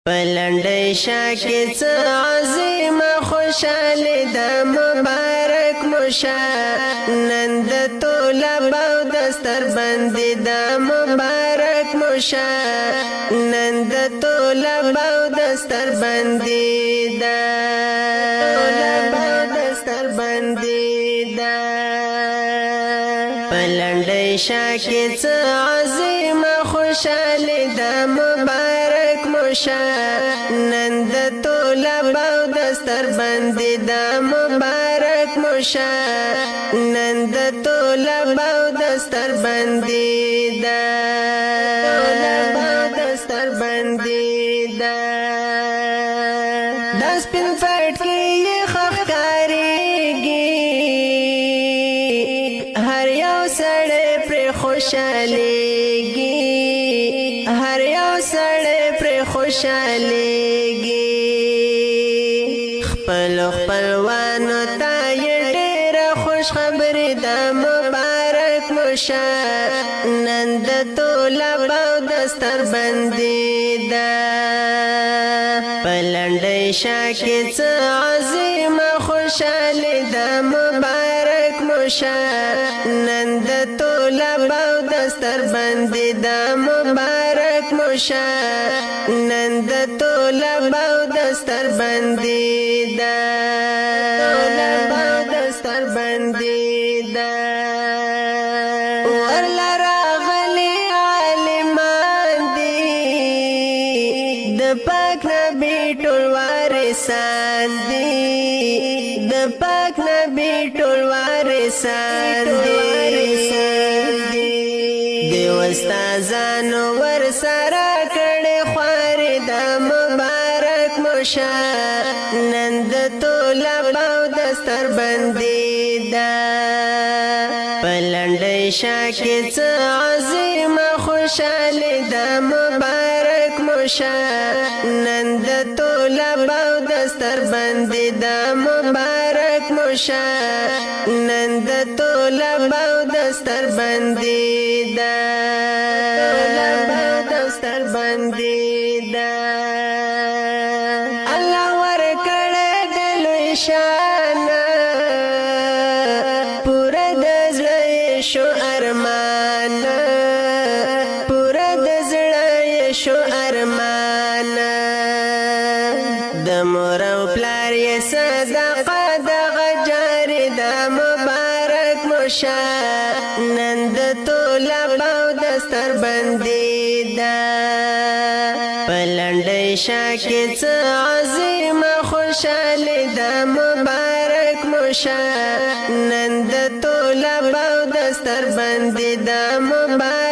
پلنډی شاکی څه عظیمه خوشحالي ده مبارک موشه نن د طلب او دستر بندي ده مبارک موشه نن د طلب او دستر بندي ده طلب او دستر بندي ده پلنډی شاکی څه عظیمه خوشحالي ده مبارک موشه نن د طلب او دستر بندي ده مبارک موشه نن د طلب او دستر بندي ده طلب او دستر بندي ده د سپین پټ کې خخکاریږي هر یو سړی پر خوشاليږي هر یو سړی پر خوشاليږي خپل خپلوانو ته یې ډېره خوش خبرې ده مبارک موشه نن د طلب او دستر بندي ده پلنډی شاکی څه عظیمه خوشحالي ده مبارک موشه نن د طلب او دستر بندي ده مبارک موشه نن د طلب او دستر بندي ده طلب او دستر بندي ده ورله راغلي عالمان دي د پاک نبي ټول وارثان دي د پاک نبي ټول وارثان دي دی استادانو ور سره کړي خواري د مبارک موشه نن د طلب او دستر بندي ده پلنډی شاکی څه عظیمه خوشحالي ده مبارک موشه نن د طلب او دستر بندي ده مبارک موشه نن د طلب او دستر بندي ده طلب او دستر بندي ده الله ورکړه د لوی شان پورا د زړه شو ارمان پورا د زړه شو ارمان د مور او پلار یې صدقه د غجار ده مبارک موشه نن د طلب او دستر بندي ده پلنډی شاکی څه عظیمه خوشحالي ده مبارک موشه نن د طلب او دستر بندي ده مبارک